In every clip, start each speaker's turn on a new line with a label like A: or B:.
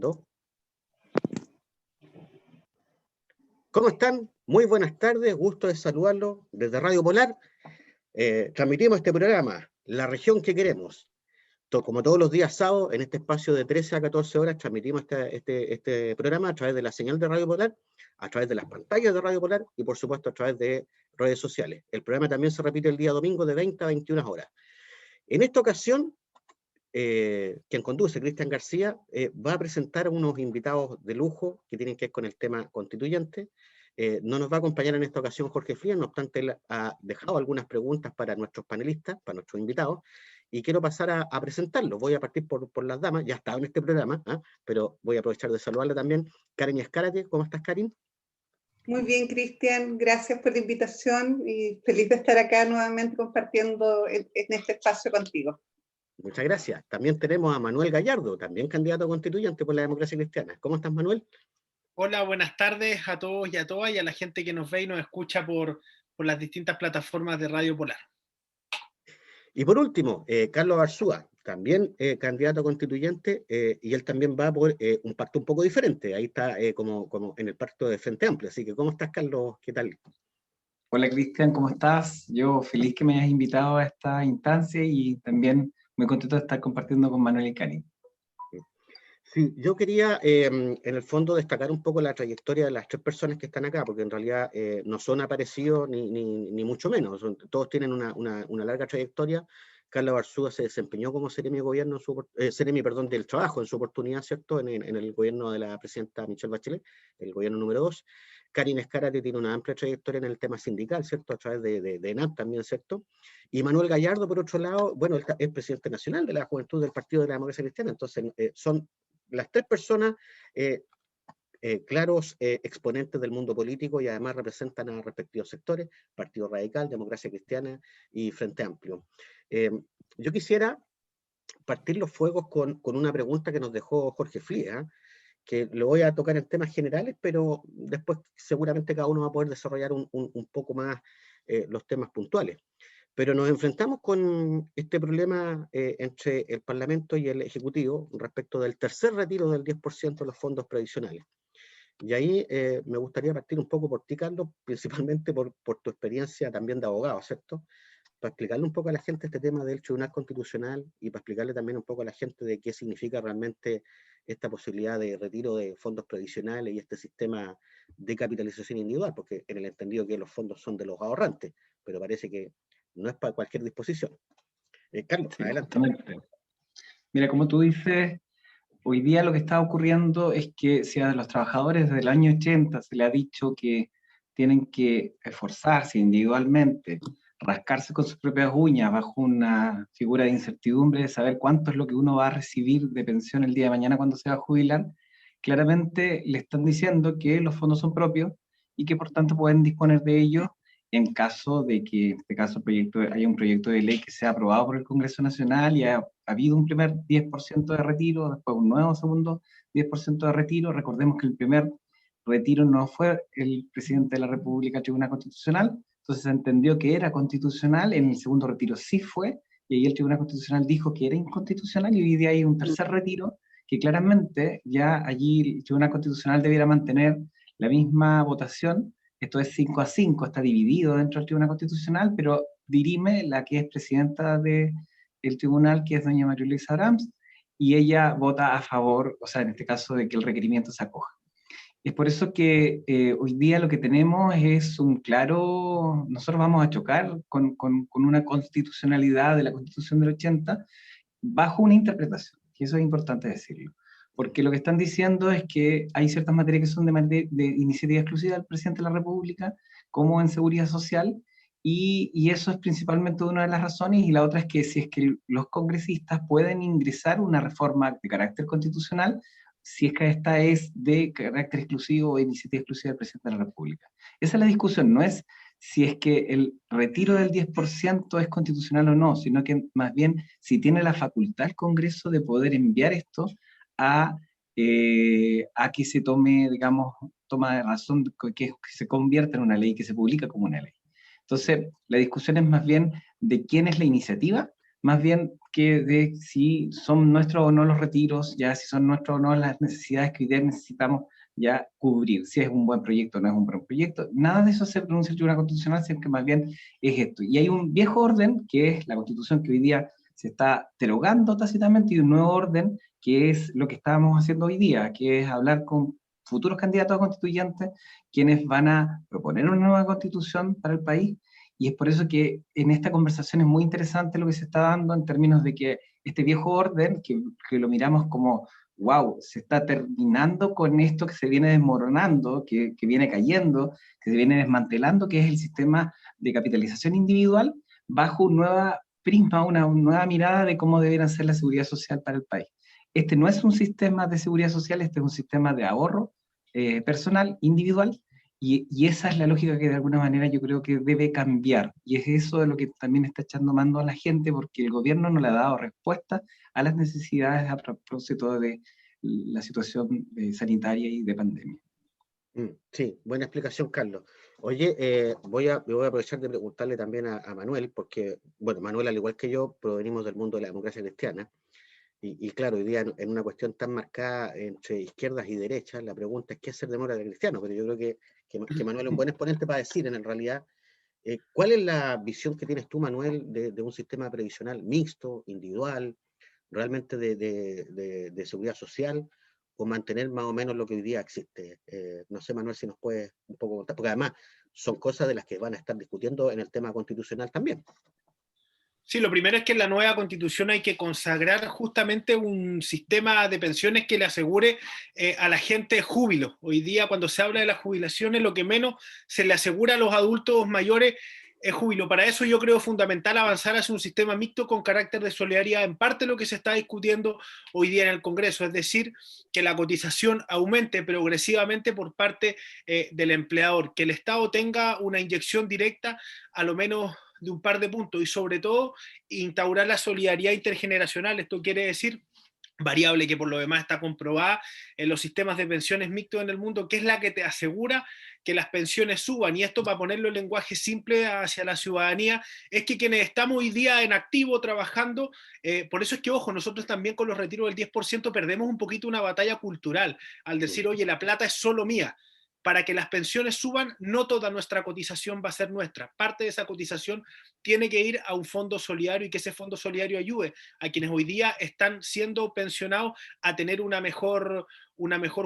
A: ¿No? ¿Cómo están? Muy buenas tardes, gusto de saludarlos desde Radio Polar. Transmitimos este programa, La Región que Queremos. Como todos los días sábados, en este espacio de 13 a 14 horas, transmitimos este programa a través de la señal de Radio Polar, a través de las pantallas de Radio Polar y, por supuesto, a través de redes sociales. El programa también se repite el día domingo de 20 a 21 horas. En esta ocasión, quien conduce, Cristian García, va a presentar a unos invitados de lujo que tienen que ver con el tema constituyente. No nos va a acompañar en esta ocasión Jorge Frías, no obstante él ha dejado algunas preguntas para nuestros panelistas, para nuestros invitados, y quiero pasar a presentarlos. Voy a partir por las damas, ya estaba en este programa, pero voy a aprovechar de saludarle también. Karen Escárate, ¿cómo estás, Karen?
B: Muy bien, Cristian, gracias por la invitación y feliz de estar acá nuevamente compartiendo en este espacio contigo.
A: Muchas gracias. También tenemos a Manuel Gallardo, también candidato a constituyente por la Democracia Cristiana. ¿Cómo estás, Manuel?
C: Hola, buenas tardes a todos y a todas y a la gente que nos ve y nos escucha por las distintas plataformas de Radio Polar. Y por último, Carlos Arzúa, también candidato a constituyente, y él también va por un pacto un poco diferente. Ahí está como en el pacto de Frente Amplio. Así que, ¿cómo estás, Carlos? ¿Qué tal?
D: Hola, Cristian, ¿cómo estás? Yo feliz que me hayas invitado a esta instancia y también muy contento de estar compartiendo con Manuel y Karen.
A: Sí, yo quería en el fondo destacar un poco la trayectoria de las tres personas que están acá, porque en realidad no son aparecidos ni mucho menos, todos tienen una larga trayectoria. Carlos Arzúa se desempeñó como Seremi de Gobierno, del Trabajo en su oportunidad, ¿cierto? En el gobierno de la presidenta Michelle Bachelet, el gobierno número 2. Karen Escárate tiene una amplia trayectoria en el tema sindical, ¿cierto? A través de ENAP también, ¿cierto? Y Manuel Gallardo, por otro lado, bueno, él es presidente nacional de la Juventud del Partido de la Democracia Cristiana, entonces son las tres personas claros exponentes del mundo político y además representan a respectivos sectores, Partido Radical, Democracia Cristiana y Frente Amplio. Yo quisiera partir los fuegos con una pregunta que nos dejó Jorge Frías, que lo voy a tocar en temas generales, pero después seguramente cada uno va a poder desarrollar un poco más los temas puntuales. Pero nos enfrentamos con este problema entre el Parlamento y el Ejecutivo respecto del tercer retiro del 10% de los fondos previsionales. Y ahí me gustaría partir un poco por ti, Carlos, principalmente por tu experiencia también de abogado, ¿cierto? Para explicarle un poco a la gente este tema del Tribunal Constitucional y para explicarle también un poco a la gente de qué significa realmente esta posibilidad de retiro de fondos previsionales y este sistema de capitalización individual, porque en el entendido que los fondos son de los ahorrantes, pero parece que no es para cualquier disposición. Carlos, sí, adelante.
D: Justamente. Mira, como tú dices, hoy día lo que está ocurriendo es que si a los trabajadores desde el año 80 se le ha dicho que tienen que esforzarse individualmente, rascarse con sus propias uñas bajo una figura de incertidumbre de saber cuánto es lo que uno va a recibir de pensión el día de mañana cuando se va a jubilar, claramente le están diciendo que los fondos son propios y que por tanto pueden disponer de ellos en caso de que, en este caso, haya un proyecto de ley que sea aprobado por el Congreso Nacional y ha habido un primer 10% de retiro, después un nuevo segundo 10% de retiro. Recordemos que el primer retiro no fue el presidente de la República al Tribunal Constitucional, entonces se entendió que era constitucional, en el segundo retiro sí fue, y ahí el Tribunal Constitucional dijo que era inconstitucional, y hoy día hay un tercer retiro que claramente ya allí el Tribunal Constitucional debiera mantener la misma votación. Esto es 5-5, está dividido dentro del Tribunal Constitucional, pero dirime la que es presidenta del tribunal, que es doña María Luisa Arams, y ella vota a favor, o sea, en este caso, de que el requerimiento se acoja. Es por eso que hoy día lo que tenemos es un claro, nosotros vamos a chocar con una constitucionalidad de la Constitución del 80 bajo una interpretación, y eso es importante decirlo. Porque lo que están diciendo es que hay ciertas materias que son de iniciativa exclusiva del presidente de la República, como en seguridad social, y eso es principalmente una de las razones, y la otra es que si es que los congresistas pueden ingresar una reforma de carácter constitucional, si es que esta es de carácter exclusivo o iniciativa exclusiva del presidente de la República. Esa es la discusión, no es si es que el retiro del 10% es constitucional o no, sino que más bien si tiene la facultad el Congreso de poder enviar esto a que se tome, digamos, toma de razón, que se convierta en una ley, que se publica como una ley. Entonces, la discusión es más bien de quién es la iniciativa, más bien que de si son nuestros o no los retiros, ya si son nuestros o no las necesidades que hoy día necesitamos ya cubrir, si es un buen proyecto o no es un buen proyecto. Nada de eso se pronuncia en el Tribunal Constitucional, sino que más bien es esto. Y hay un viejo orden, que es la Constitución que hoy día se está derogando tácitamente, y un nuevo orden, que es lo que estábamos haciendo hoy día, que es hablar con futuros candidatos a constituyentes, quienes van a proponer una nueva constitución para el país. Y es por eso que en esta conversación es muy interesante lo que se está dando en términos de que este viejo orden, que lo miramos como, wow, se está terminando con esto que se viene desmoronando, que viene cayendo, que se viene desmantelando, que es el sistema de capitalización individual, bajo un nuevo prisma, una nueva mirada de cómo debería ser la seguridad social para el país. Este no es un sistema de seguridad social, este es un sistema de ahorro personal, individual, y esa es la lógica que de alguna manera yo creo que debe cambiar. Y es eso de lo que también está echando mando a la gente, porque el gobierno no le ha dado respuesta a las necesidades a propósito de la situación sanitaria y de pandemia.
A: Sí, buena explicación, Carlos. Oye, voy a aprovechar de preguntarle también a Manuel, porque, bueno, Manuel, al igual que yo, provenimos del mundo de la democracia cristiana. Y claro, hoy día en una cuestión tan marcada entre izquierdas y derechas, la pregunta es qué es ser demócrata cristiano, pero yo creo que Manuel es un buen exponente para decir, en realidad, ¿cuál es la visión que tienes tú, Manuel, de un sistema previsional mixto, individual, realmente de seguridad social, o mantener más o menos lo que hoy día existe? No sé, Manuel, si nos puedes un poco contar, porque además son cosas de las que van a estar discutiendo en el tema constitucional también.
C: Sí, lo primero es que en la nueva constitución hay que consagrar justamente un sistema de pensiones que le asegure a la gente júbilo. Hoy día, cuando se habla de las jubilaciones, lo que menos se le asegura a los adultos mayores es júbilo. Para eso yo creo fundamental avanzar hacia un sistema mixto con carácter de solidaridad, en parte lo que se está discutiendo hoy día en el Congreso, es decir, que la cotización aumente progresivamente por parte del empleador, que el Estado tenga una inyección directa a lo menos de un par de puntos, y sobre todo instaurar la solidaridad intergeneracional. Esto quiere decir variable que por lo demás está comprobada en los sistemas de pensiones mixtos en el mundo, que es la que te asegura que las pensiones suban. Y esto, para ponerlo en lenguaje simple hacia la ciudadanía, es que quienes estamos hoy día en activo trabajando, por eso es que, ojo, nosotros también con los retiros del 10% perdemos un poquito una batalla cultural al decir, oye, la plata es solo mía. Para que las pensiones suban, no toda nuestra cotización va a ser nuestra. Parte de esa cotización tiene que ir a un fondo solidario, y que ese fondo solidario ayude a quienes hoy día están siendo pensionados a tener una mejor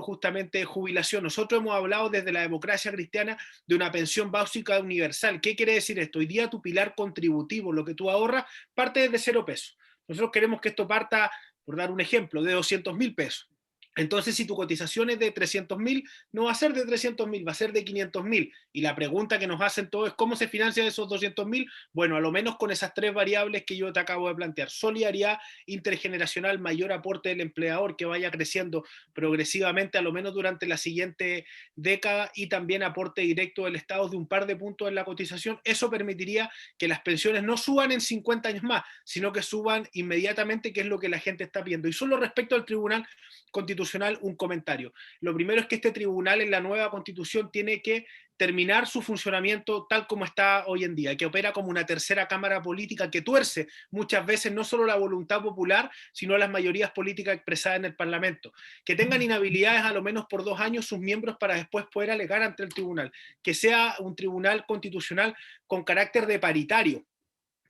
C: justamente jubilación. Nosotros hemos hablado desde la democracia cristiana de una pensión básica universal. ¿Qué quiere decir esto? Hoy día tu pilar contributivo, lo que tú ahorras, parte desde 0 pesos. Nosotros queremos que esto parta, por dar un ejemplo, de 200.000 pesos. Entonces, si tu cotización es de 300.000, no va a ser de 300.000, va a ser de 500.000. Y la pregunta que nos hacen todos es, ¿cómo se financian esos 200.000? Bueno, a lo menos con esas 3 variables que yo te acabo de plantear. Solidaridad intergeneracional, mayor aporte del empleador que vaya creciendo progresivamente, a lo menos durante la siguiente década, y también aporte directo del Estado de un par de puntos en la cotización. Eso permitiría que las pensiones no suban en 50 años más, sino que suban inmediatamente, que es lo que la gente está viendo. Y solo respecto al Tribunal Constitucional, un comentario. Lo primero es que este tribunal en la nueva constitución tiene que terminar su funcionamiento tal como está hoy en día, que opera como una tercera cámara política que tuerce muchas veces no solo la voluntad popular, sino las mayorías políticas expresadas en el Parlamento. Que tengan inhabilidades a lo menos por 2 años sus miembros para después poder alegar ante el tribunal. Que sea un tribunal constitucional con carácter de paritario,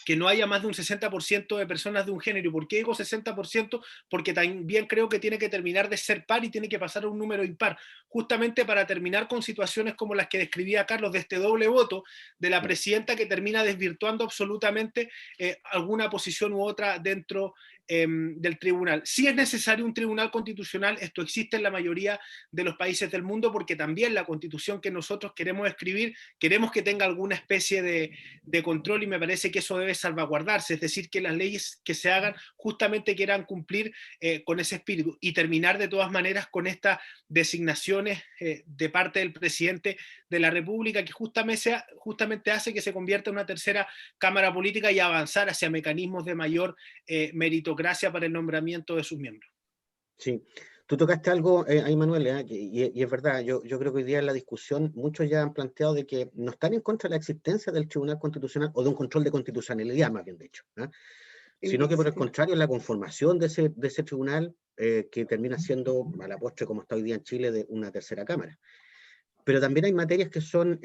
C: que no haya más de un 60% de personas de un género. ¿Por qué digo 60%? Porque también creo que tiene que terminar de ser par y tiene que pasar a un número impar, justamente para terminar con situaciones como las que describía Carlos, de este doble voto de la presidenta que termina desvirtuando absolutamente alguna posición u otra dentro del tribunal. Sí es necesario un tribunal constitucional, esto existe en la mayoría de los países del mundo, porque también la constitución que nosotros queremos escribir, queremos que tenga alguna especie de control, y me parece que eso debe salvaguardarse, es decir, que las leyes que se hagan justamente quieran cumplir con ese espíritu, y terminar de todas maneras con estas designaciones de parte del presidente de la República, que justamente hace que se convierta en una tercera cámara política, y avanzar hacia mecanismos de mayor meritocracia para el nombramiento de sus miembros.
A: Sí, tú tocaste algo ahí, Manuel, y es verdad, yo creo que hoy día en la discusión muchos ya han planteado de que no están en contra de la existencia del Tribunal Constitucional, o de un control de constitucionalidad, más bien dicho, sino que por el contrario, la conformación de ese tribunal que termina siendo, a la postre, como está hoy día en Chile, de una tercera cámara. Pero también hay materias que son,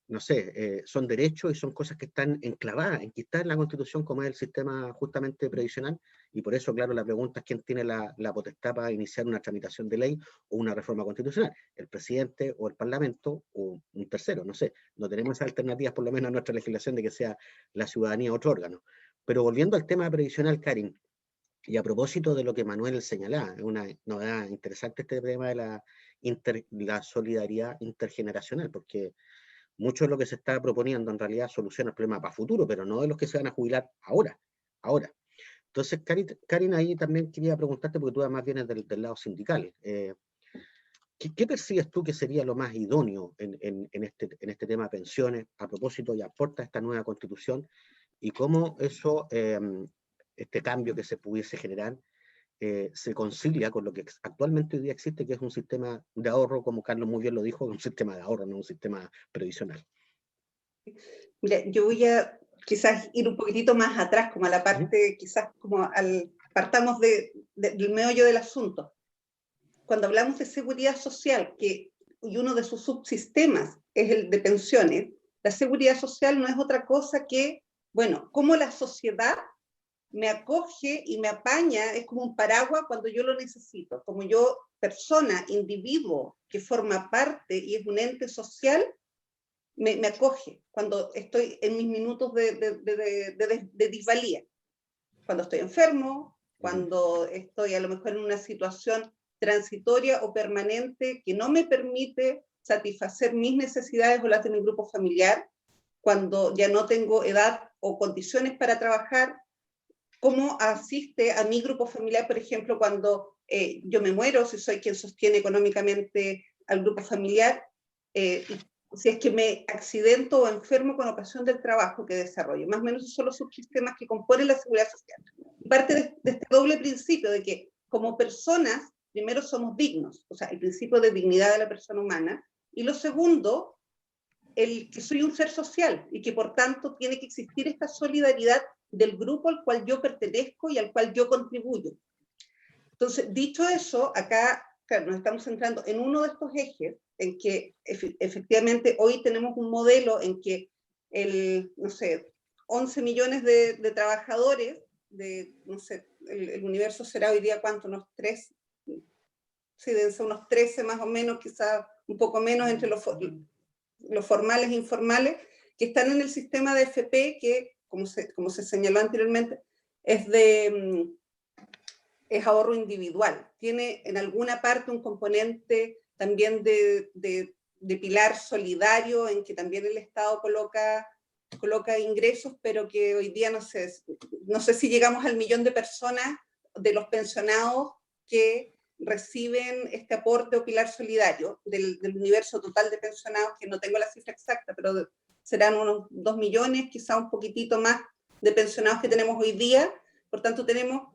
A: no sé, son derechos y son cosas que están enclavadas, enquistadas en la Constitución, como es el sistema justamente previsional, y por eso, claro, la pregunta es quién tiene la potestad para iniciar una tramitación de ley o una reforma constitucional, el presidente o el Parlamento o un tercero, no sé, no tenemos esas alternativas, por lo menos en nuestra legislación, de que sea la ciudadanía otro órgano. Pero volviendo al tema previsional, Karin, y a propósito de lo que Manuel señalaba, es una novedad interesante este tema de la solidaridad intergeneracional, porque mucho de lo que se está proponiendo en realidad soluciona el problema para futuro, pero no de los que se van a jubilar ahora. Entonces, Karin, ahí también quería preguntarte, porque tú además vienes del lado sindical. ¿Qué percibes tú que sería lo más idóneo en este tema de pensiones, a propósito y aporta esta nueva constitución, y cómo eso, este cambio que se pudiese generar, se concilia con lo que actualmente hoy día existe, que es un sistema de ahorro, como Carlos muy bien lo dijo, un sistema de ahorro, no un sistema previsional?
B: Mira, yo voy a quizás ir un poquitito más atrás, como a la parte, quizás como partamos del meollo del asunto. Cuando hablamos de seguridad social, y uno de sus subsistemas es el de pensiones, la seguridad social no es otra cosa que, bueno, cómo la sociedad me acoge y me apaña, es como un paraguas cuando yo lo necesito, como yo, persona, individuo, que forma parte y es un ente social, me acoge cuando estoy en mis minutos de disvalía, cuando estoy enfermo, cuando estoy a lo mejor en una situación transitoria o permanente que no me permite satisfacer mis necesidades o las de mi grupo familiar, cuando ya no tengo edad o condiciones para trabajar. ¿Cómo asiste a mi grupo familiar, por ejemplo, cuando yo me muero, si soy quien sostiene económicamente al grupo familiar, si es que me accidento o enfermo con ocasión del trabajo que desarrollo? Más o menos esos son los subsistemas que componen la seguridad social. Parte de este doble principio de que como personas, primero somos dignos, o sea, el principio de dignidad de la persona humana, y lo segundo, el que soy un ser social y que por tanto tiene que existir esta solidaridad del grupo al cual yo pertenezco y al cual yo contribuyo. Entonces, dicho eso, acá claro, nos estamos centrando en uno de estos ejes en que efectivamente hoy tenemos un modelo en que no sé, 11 millones de trabajadores, no sé, el universo será hoy día ¿cuánto? Unos 3, sí, deben ser unos 13 más o menos, quizás un poco menos entre los formales e informales, que están en el sistema de FP, que, como se señaló anteriormente, es ahorro individual. Tiene en alguna parte un componente también de pilar solidario, en que también el Estado coloca ingresos, pero que hoy día no sé si llegamos al 1 millón de personas, de los pensionados, que reciben este aporte o pilar solidario del universo total de pensionados, que no tengo la cifra exacta, pero serán unos 2 millones, quizá un poquitito más de pensionados que tenemos hoy día. Por tanto, tenemos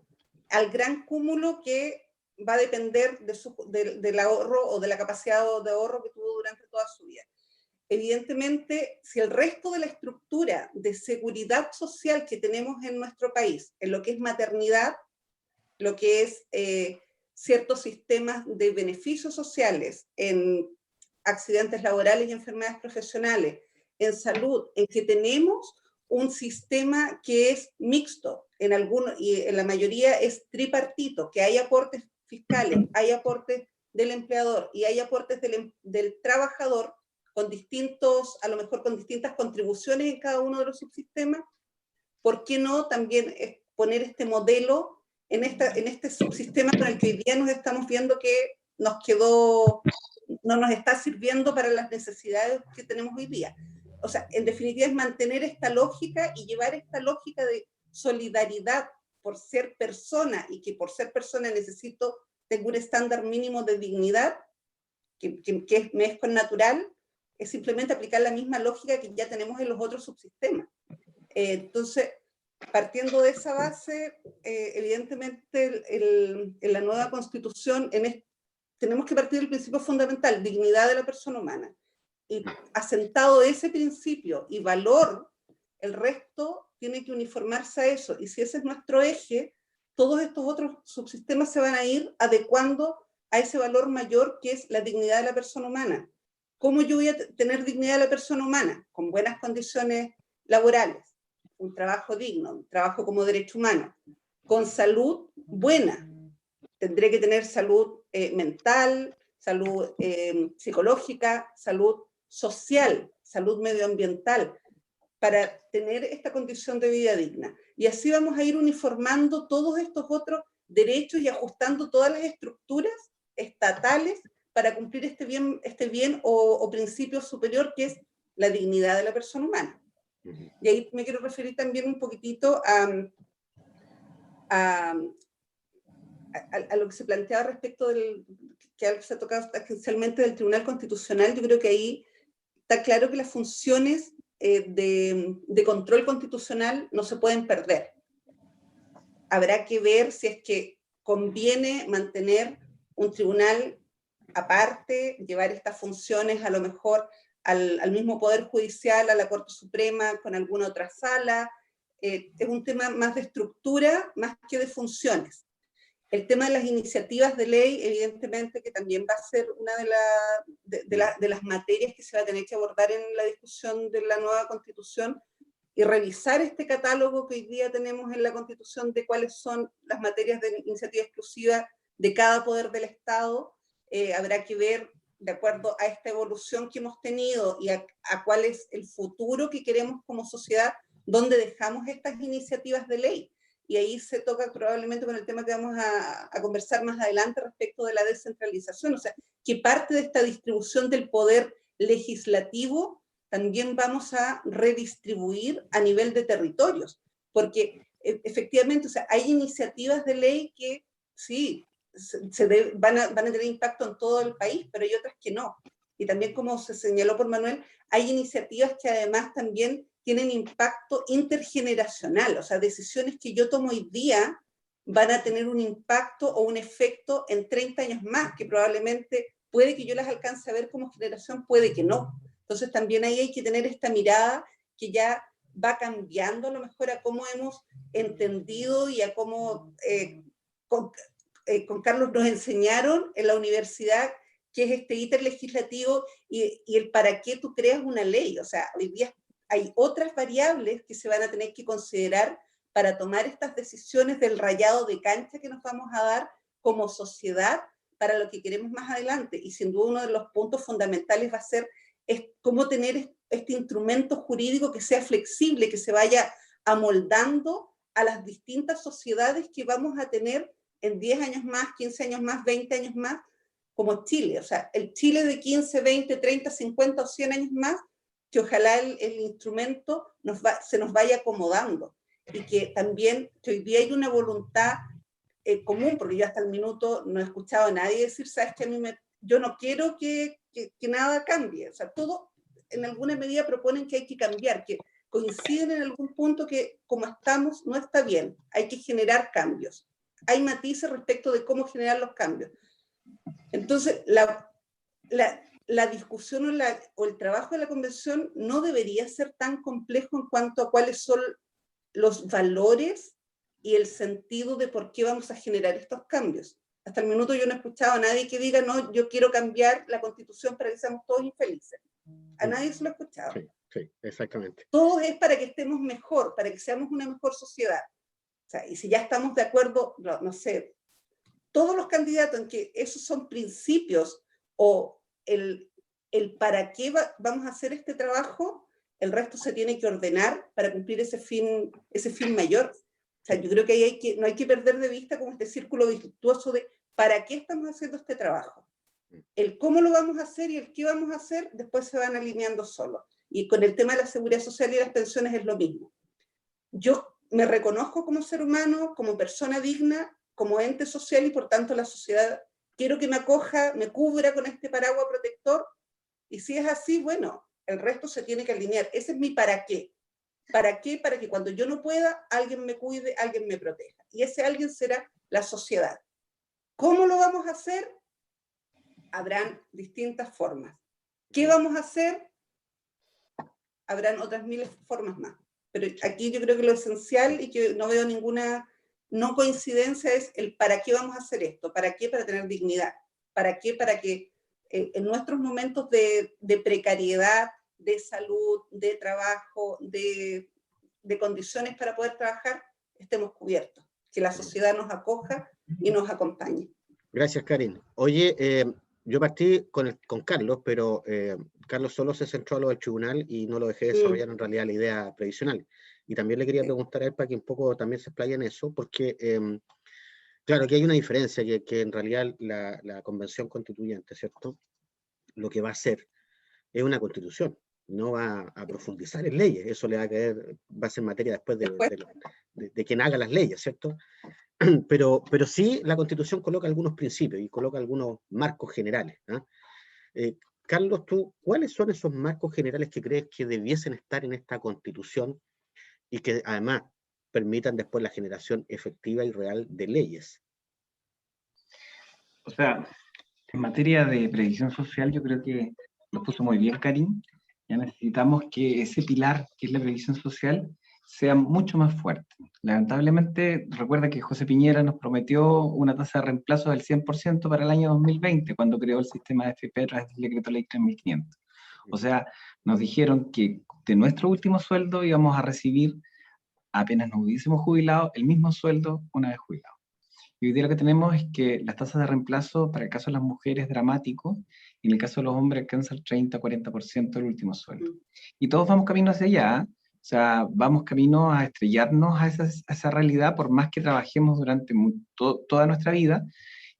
B: al gran cúmulo que va a depender del ahorro o de la capacidad de ahorro que tuvo durante toda su vida. Evidentemente, si el resto de la estructura de seguridad social que tenemos en nuestro país, en lo que es maternidad, lo que es ciertos sistemas de beneficios sociales, en accidentes laborales y enfermedades profesionales, en salud, en que tenemos un sistema que es mixto, y en la mayoría es tripartito, que hay aportes fiscales, hay aportes del empleador y hay aportes del trabajador, con a lo mejor con distintas contribuciones en cada uno de los subsistemas. ¿Por qué no también poner este modelo en este subsistema con el que hoy día nos estamos viendo que no nos está sirviendo para las necesidades que tenemos hoy día? O sea, en definitiva es mantener esta lógica y llevar esta lógica de solidaridad por ser persona, y que por ser persona tengo un estándar mínimo de dignidad que me es con natural, es simplemente aplicar la misma lógica que ya tenemos en los otros subsistemas. Entonces, partiendo de esa base, evidentemente en la nueva Constitución tenemos que partir del principio fundamental, dignidad de la persona humana. Y asentado ese principio y valor, el resto tiene que uniformarse a eso, y si ese es nuestro eje, todos estos otros subsistemas se van a ir adecuando a ese valor mayor que es la dignidad de la persona humana. ¿Cómo yo voy a tener dignidad de la persona humana? Con buenas condiciones laborales, un trabajo digno, un trabajo como derecho humano, con salud buena. Tendré que tener salud mental, salud psicológica, salud social, salud medioambiental, para tener esta condición de vida digna. Y así vamos a ir uniformando todos estos otros derechos y ajustando todas las estructuras estatales para cumplir este bien o principio superior que es la dignidad de la persona humana. Y ahí me quiero referir también un poquitito a lo que se planteaba respecto que se ha tocado especialmente del Tribunal Constitucional. Yo creo que ahí está claro que las funciones de control constitucional no se pueden perder. Habrá que ver si es que conviene mantener un tribunal aparte, llevar estas funciones a lo mejor al mismo Poder Judicial, a la Corte Suprema, con alguna otra sala. Es un tema más de estructura, más que de funciones. El tema de las iniciativas de ley, evidentemente que también va a ser una de las materias que se va a tener que abordar en la discusión de la nueva Constitución, y revisar este catálogo que hoy día tenemos en la Constitución de cuáles son las materias de iniciativa exclusiva de cada poder del Estado. Habrá que ver, de acuerdo a esta evolución que hemos tenido y a cuál es el futuro que queremos como sociedad, dónde dejamos estas iniciativas de ley. Y ahí se toca probablemente con el tema que vamos a conversar más adelante respecto de la descentralización, o sea, que parte de esta distribución del poder legislativo también vamos a redistribuir a nivel de territorios, porque efectivamente, o sea, hay iniciativas de ley que sí, van a tener impacto en todo el país, pero hay otras que no. Y también, como se señaló por Manuel, hay iniciativas que además también tienen impacto intergeneracional, o sea, decisiones que yo tomo hoy día van a tener un impacto o un efecto en 30 años más, que probablemente puede que yo las alcance a ver como generación, puede que no. Entonces también ahí hay que tener esta mirada que ya va cambiando a lo mejor a cómo hemos entendido y a cómo con Carlos nos enseñaron en la universidad qué es este íter legislativo y el para qué tú creas una ley. O sea, hoy día hay otras variables que se van a tener que considerar para tomar estas decisiones del rayado de cancha que nos vamos a dar como sociedad para lo que queremos más adelante. Y sin duda uno de los puntos fundamentales va a ser cómo tener este instrumento jurídico que sea flexible, que se vaya amoldando a las distintas sociedades que vamos a tener en 10 años más, 15 años más, 20 años más, como Chile. O sea, el Chile de 15, 20, 30, 50 o 100 años más, que ojalá el instrumento se nos vaya acomodando, y que también que hoy día hay una voluntad común, porque yo hasta el minuto no he escuchado a nadie decir, sabes que yo no quiero que nada cambie. O sea, todo en alguna medida proponen que hay que cambiar, que coinciden en algún punto que como estamos no está bien, hay que generar cambios. Hay matices respecto de cómo generar los cambios. Entonces, la discusión o el trabajo de la convención no debería ser tan complejo en cuanto a cuáles son los valores y el sentido de por qué vamos a generar estos cambios. Hasta el minuto yo no he escuchado a nadie que diga, no, yo quiero cambiar la Constitución para que seamos todos infelices. A nadie se lo he escuchado.
A: Sí, sí, exactamente.
B: Todo es para que estemos mejor, para que seamos una mejor sociedad. O sea, y si ya estamos de acuerdo, no sé, todos los candidatos en que esos son principios o el para qué vamos a hacer este trabajo, el resto se tiene que ordenar para cumplir ese fin mayor. O sea, yo creo que no hay que perder de vista como este círculo virtuoso de para qué estamos haciendo este trabajo. El cómo lo vamos a hacer y el qué vamos a hacer después se van alineando solos. Y con el tema de la seguridad social y las pensiones es lo mismo. Yo me reconozco como ser humano, como persona digna, como ente social, y por tanto la sociedad quiero que me acoja, me cubra con este paraguas protector, y si es así, bueno, el resto se tiene que alinear. Ese es mi para qué. ¿Para qué? Para que cuando yo no pueda, alguien me cuide, alguien me proteja. Y ese alguien será la sociedad. ¿Cómo lo vamos a hacer? Habrán distintas formas. ¿Qué vamos a hacer? Habrán otras miles de formas más. Pero aquí yo creo que lo esencial, y que no veo ninguna no coincidencia, es el para qué vamos a hacer esto. ¿Para qué? Para tener dignidad. ¿Para qué? Para que en nuestros momentos de precariedad, de salud, de trabajo, de condiciones para poder trabajar, estemos cubiertos. Que la sociedad nos acoja y nos acompañe.
A: Gracias, Karin. Oye, yo partí con Carlos, pero Carlos solo se centró a lo del tribunal y no lo dejé desarrollar en realidad la idea previsional. Y también le quería preguntar a él para que un poco también se explaye en eso, porque, claro, aquí hay una diferencia, que en realidad la Convención Constituyente, ¿cierto? Lo que va a hacer es una constitución, no va a profundizar en leyes, eso le va a caer, va a ser materia después de quien haga las leyes, ¿cierto? Pero sí, la Constitución coloca algunos principios y coloca algunos marcos generales. Carlos, tú, ¿cuáles son esos marcos generales que crees que debiesen estar en esta Constitución y que además permitan después la generación efectiva y real de leyes?
D: O sea, en materia de previsión social, yo creo que lo puso muy bien Karin. Ya necesitamos que ese pilar, que es la previsión social, sea mucho más fuerte. Lamentablemente, recuerda que José Piñera nos prometió una tasa de reemplazo del 100% para el año 2020, cuando creó el sistema de FP a través del decreto ley 3500. O sea, nos dijeron que de nuestro último sueldo íbamos a recibir, apenas nos hubiésemos jubilado, el mismo sueldo una vez jubilado. Y hoy día lo que tenemos es que las tasas de reemplazo para el caso de las mujeres es dramático, y en el caso de los hombres alcanza el 30-40% del último sueldo. Y todos vamos camino hacia allá, o sea, vamos camino a estrellarnos a esa realidad, por más que trabajemos durante toda nuestra vida,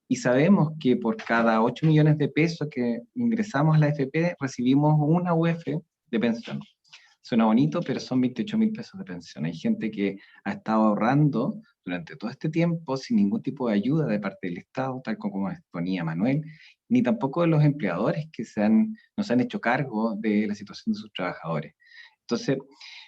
D: y sabemos que por cada 8 millones de pesos que ingresamos a la AFP, recibimos una UF de pensión. Suena bonito, pero son 28.000 pesos de pensión. Hay gente que ha estado ahorrando durante todo este tiempo sin ningún tipo de ayuda de parte del Estado, tal como exponía Manuel, ni tampoco de los empleadores que no se han hecho cargo de la situación de sus trabajadores. Entonces,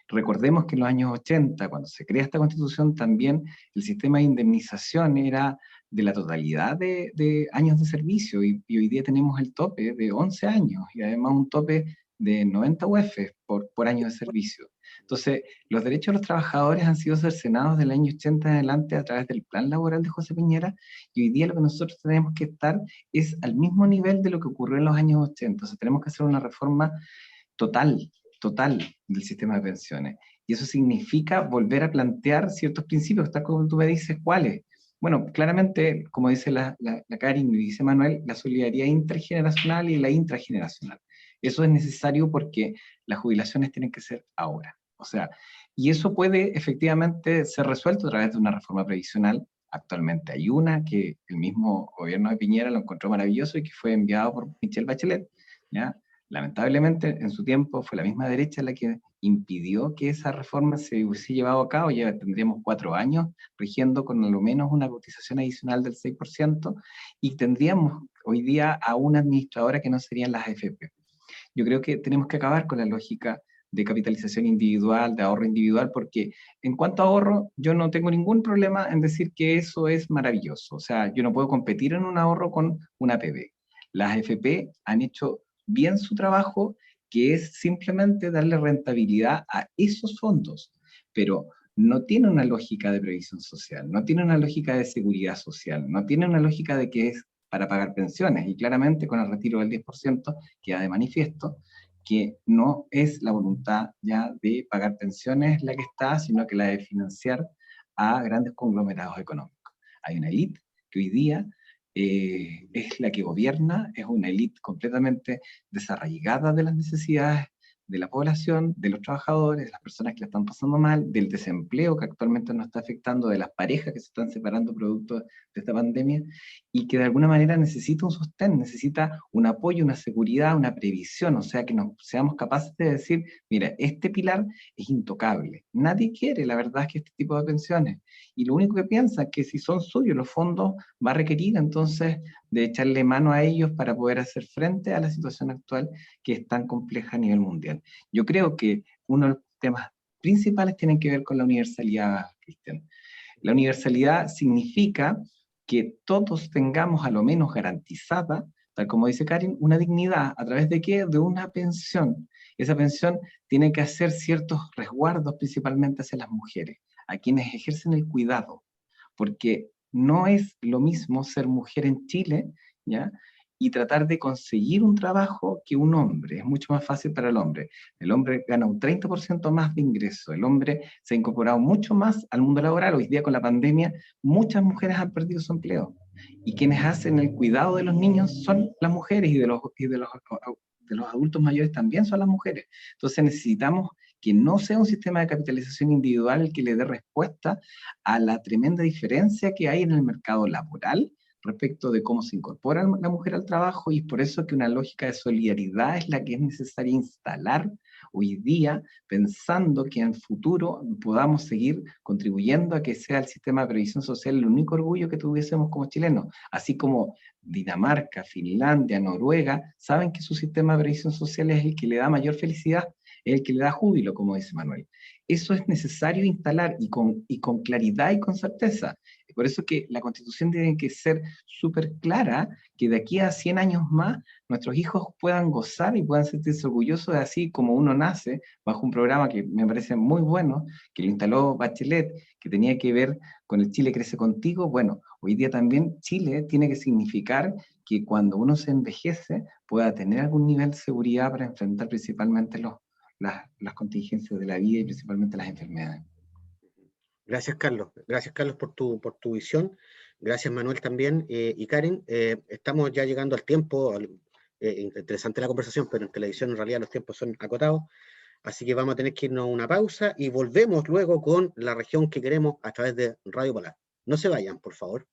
D: recordemos que en los años 80, cuando se crea esta Constitución, también el sistema de indemnización era de la totalidad de años de servicio, y hoy día tenemos el tope de 11 años, y además un tope de 90 UF por año de servicio. Entonces, los derechos de los trabajadores han sido cercenados del año 80 en adelante a través del plan laboral de José Piñera, y hoy día lo que nosotros tenemos que estar es al mismo nivel de lo que ocurrió en los años 80. O sea, tenemos que hacer una reforma total del sistema de pensiones. Y eso significa volver a plantear ciertos principios, tal como tú me dices, ¿cuáles? Bueno, claramente, como dice la Karin y dice Manuel, la solidaridad intergeneracional y la intrageneracional. Eso es necesario porque las jubilaciones tienen que ser ahora. O sea, y eso puede efectivamente ser resuelto a través de una reforma previsional. Actualmente hay una que el mismo gobierno de Piñera lo encontró maravilloso y que fue enviado por Michelle Bachelet, ¿ya? Lamentablemente, en su tiempo fue la misma derecha la que impidió que esa reforma se hubiese llevado a cabo. Ya tendríamos 4 años rigiendo con al menos una cotización adicional del 6%, y tendríamos hoy día a una administradora que no serían las AFP. Yo creo que tenemos que acabar con la lógica de capitalización individual, de ahorro individual, porque en cuanto a ahorro, yo no tengo ningún problema en decir que eso es maravilloso. O sea, yo no puedo competir en un ahorro con una APB. Las AFP han hecho bien su trabajo, que es simplemente darle rentabilidad a esos fondos, pero no tiene una lógica de previsión social, no tiene una lógica de seguridad social, no tiene una lógica de que es para pagar pensiones, y claramente con el retiro del 10% queda de manifiesto que no es la voluntad ya de pagar pensiones la que está, sino que la de financiar a grandes conglomerados económicos. Hay una élite que hoy día es la que gobierna, es una élite completamente desarraigada de las necesidades de la población, de los trabajadores, de las personas que la están pasando mal, del desempleo que actualmente nos está afectando, de las parejas que se están separando producto de esta pandemia, y que de alguna manera necesita un sostén, necesita un apoyo, una seguridad, una previsión. O sea, que nos seamos capaces de decir, mira, este pilar es intocable. Nadie quiere, la verdad, es que este tipo de pensiones, y lo único que piensa es que si son suyos los fondos, va a requerir entonces de echarle mano a ellos para poder hacer frente a la situación actual, que es tan compleja a nivel mundial. Yo creo que uno de los temas principales tiene que ver con la universalidad, Cristian. La universalidad significa que todos tengamos a lo menos garantizada tal como dice Karin, una dignidad. ¿A través de qué? De una pensión. Esa pensión tiene que hacer ciertos resguardos principalmente hacia las mujeres, a quienes ejercen el cuidado, porque no es lo mismo ser mujer en Chile, ¿ya?, y tratar de conseguir un trabajo que un hombre. Es mucho más fácil para el hombre. El hombre gana un 30% más de ingreso. El hombre se ha incorporado mucho más al mundo laboral. Hoy día con la pandemia, muchas mujeres han perdido su empleo. Y quienes hacen el cuidado de los niños son las mujeres, y de los adultos mayores también son las mujeres. Entonces necesitamos que no sea un sistema de capitalización individual el que le dé respuesta a la tremenda diferencia que hay en el mercado laboral respecto de cómo se incorpora la mujer al trabajo, y es por eso que una lógica de solidaridad es la que es necesaria instalar hoy día, pensando que en futuro podamos seguir contribuyendo a que sea el sistema de previsión social el único orgullo que tuviésemos como chilenos, así como Dinamarca, Finlandia, Noruega, saben que su sistema de previsión social es el que le da mayor felicidad, es el que le da júbilo, como dice Manuel. Eso es necesario instalar, y con claridad y con certeza. Por eso que la Constitución tiene que ser súper clara, que de aquí a 100 años más nuestros hijos puedan gozar y puedan sentirse orgullosos de así como uno nace, bajo un programa que me parece muy bueno, que lo instaló Bachelet, que tenía que ver con el Chile Crece Contigo. Bueno, hoy día también Chile tiene que significar que cuando uno se envejece pueda tener algún nivel de seguridad para enfrentar principalmente las contingencias de la vida y principalmente las enfermedades.
A: Gracias, Carlos. Gracias, Carlos, por tu visión. Gracias, Manuel, también. Y Karen, estamos ya llegando al tiempo. Interesante la conversación, pero en televisión en realidad los tiempos son acotados. Así que vamos a tener que irnos a una pausa y volvemos luego con la región que queremos a través de Radio Polar. No se vayan, por favor.